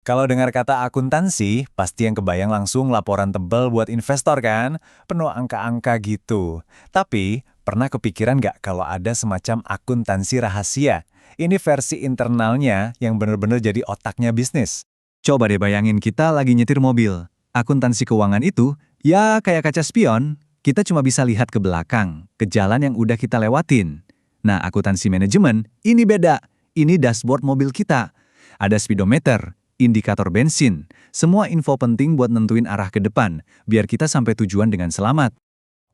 Kalau dengar kata akuntansi, pasti yang kebayang langsung laporan tebal buat investor kan? Penuh angka-angka gitu. Tapi, pernah kepikiran nggak kalau ada semacam akuntansi rahasia? Ini versi internalnya yang benar-benar jadi otaknya bisnis. Coba deh bayangin kita lagi nyetir mobil. Akuntansi keuangan itu, ya kayak kaca spion, kita cuma bisa lihat ke belakang, ke jalan yang udah kita lewatin. Nah, akuntansi manajemen, ini beda. Ini dashboard mobil kita. Ada speedometer, indikator bensin, semua info penting buat nentuin arah ke depan, biar kita sampai tujuan dengan selamat.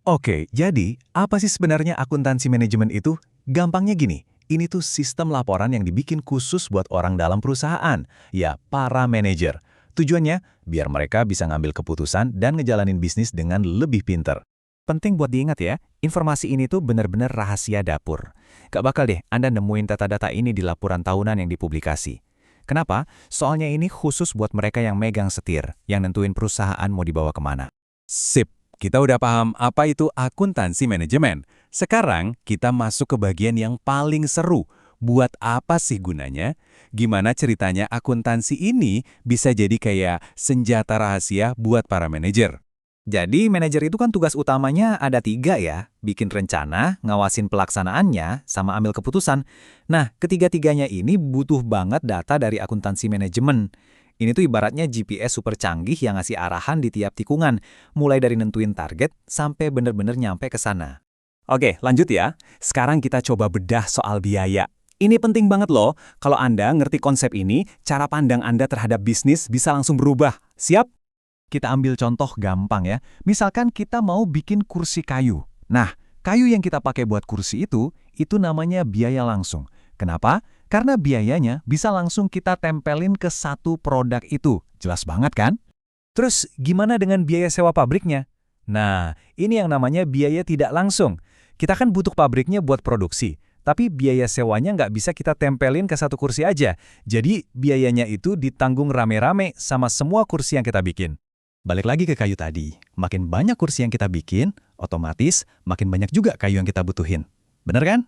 Oke, jadi apa sih sebenarnya akuntansi manajemen itu? Gampangnya gini, ini tuh sistem laporan yang dibikin khusus buat orang dalam perusahaan, ya para manajer. Tujuannya, biar mereka bisa ngambil keputusan dan ngejalanin bisnis dengan lebih pinter. Penting buat diingat ya, informasi ini tuh benar-benar rahasia dapur. Gak bakal deh Anda nemuin data-data ini di laporan tahunan yang dipublikasi. Kenapa? Soalnya ini khusus buat mereka yang megang setir, yang nentuin perusahaan mau dibawa kemana. Sip. Kita udah paham apa itu akuntansi manajemen. Sekarang kita masuk ke bagian yang paling seru. Buat apa sih gunanya? Gimana ceritanya akuntansi ini bisa jadi kayak senjata rahasia buat para manajer? Jadi manajer itu kan tugas utamanya ada 3 ya. Bikin rencana, ngawasin pelaksanaannya, sama ambil keputusan. Nah, ketiga-tiganya ini butuh banget data dari akuntansi manajemen. Ini tuh ibaratnya GPS super canggih yang ngasih arahan di tiap tikungan, mulai dari nentuin target sampai bener-bener nyampe ke sana. Oke, lanjut ya. Sekarang kita coba bedah soal biaya. Ini penting banget loh. Kalau Anda ngerti konsep ini, cara pandang Anda terhadap bisnis bisa langsung berubah. Siap? Kita ambil contoh gampang ya. Misalkan kita mau bikin kursi kayu. Nah, kayu yang kita pakai buat kursi itu namanya biaya langsung. Kenapa? Karena biayanya bisa langsung kita tempelin ke satu produk itu. Jelas banget kan? Terus gimana dengan biaya sewa pabriknya? Nah, ini yang namanya biaya tidak langsung. Kita kan butuh pabriknya buat produksi, tapi biaya sewanya nggak bisa kita tempelin ke satu kursi aja. Jadi biayanya itu ditanggung rame-rame sama semua kursi yang kita bikin. Balik lagi ke kayu tadi, makin banyak kursi yang kita bikin, otomatis makin banyak juga kayu yang kita butuhin. Bener kan?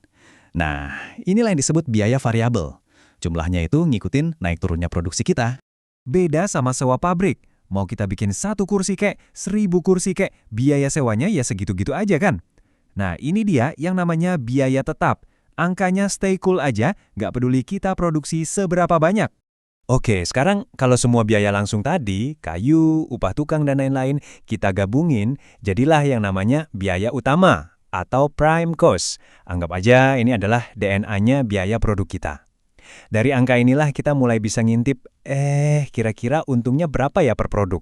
Nah, inilah yang disebut biaya variabel. Jumlahnya itu ngikutin naik turunnya produksi kita. Beda sama sewa pabrik. Mau kita bikin 1 kursi kek, 1000 kursi kek, biaya sewanya ya segitu-gitu aja kan? Nah, ini dia yang namanya biaya tetap. Angkanya stay cool aja, nggak peduli kita produksi seberapa banyak. Oke, sekarang kalau semua biaya langsung tadi, kayu, upah tukang, dan lain-lain, kita gabungin, jadilah yang namanya biaya utama atau prime cost. Anggap aja ini adalah DNA-nya biaya produk kita. Dari angka inilah kita mulai bisa ngintip, kira-kira untungnya berapa ya per produk?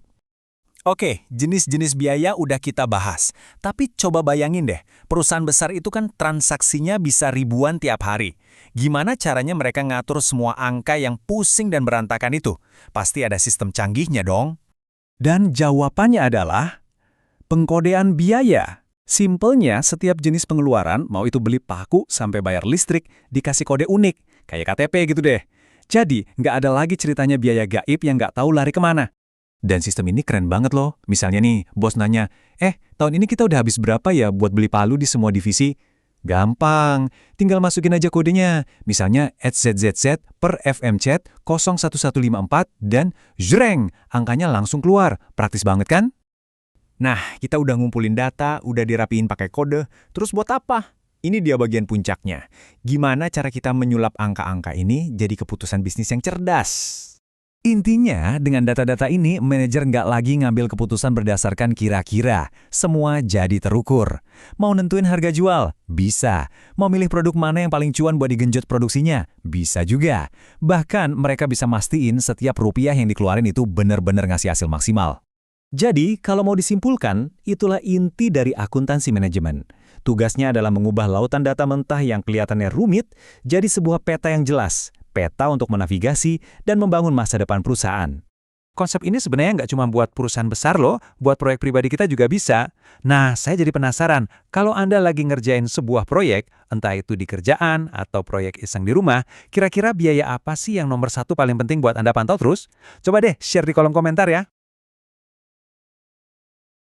Oke, jenis-jenis biaya udah kita bahas. Tapi coba bayangin deh, perusahaan besar itu kan transaksinya bisa ribuan tiap hari. Gimana caranya mereka ngatur semua angka yang pusing dan berantakan itu? Pasti ada sistem canggihnya dong. Dan jawabannya adalah pengkodean biaya. Simpelnya, setiap jenis pengeluaran, mau itu beli paku sampai bayar listrik, dikasih kode unik, kayak KTP gitu deh. Jadi, nggak ada lagi ceritanya biaya gaib yang nggak tahu lari kemana. Dan sistem ini keren banget loh. Misalnya nih, bos nanya, tahun ini kita udah habis berapa ya buat beli palu di semua divisi? Gampang, tinggal masukin aja kodenya. Misalnya @ZZZ per FMChat 01154 dan jreng, angkanya langsung keluar. Praktis banget kan? Nah, kita udah ngumpulin data, udah dirapiin pakai kode, terus buat apa? Ini dia bagian puncaknya. Gimana cara kita menyulap angka-angka ini jadi keputusan bisnis yang cerdas? Intinya, dengan data-data ini, manajer nggak lagi ngambil keputusan berdasarkan kira-kira. Semua jadi terukur. Mau nentuin harga jual? Bisa. Mau milih produk mana yang paling cuan buat digenjot produksinya? Bisa juga. Bahkan, mereka bisa mastiin setiap rupiah yang dikeluarin itu benar-benar ngasih hasil maksimal. Jadi, kalau mau disimpulkan, itulah inti dari akuntansi manajemen. Tugasnya adalah mengubah lautan data mentah yang kelihatannya rumit jadi sebuah peta yang jelas. Peta untuk menavigasi dan membangun masa depan perusahaan. Konsep ini sebenarnya nggak cuma buat perusahaan besar loh, buat proyek pribadi kita juga bisa. Nah, saya jadi penasaran, kalau Anda lagi ngerjain sebuah proyek, entah itu di kerjaan atau proyek iseng di rumah, kira-kira biaya apa sih yang nomor 1 paling penting buat Anda pantau terus? Coba deh share di kolom komentar ya.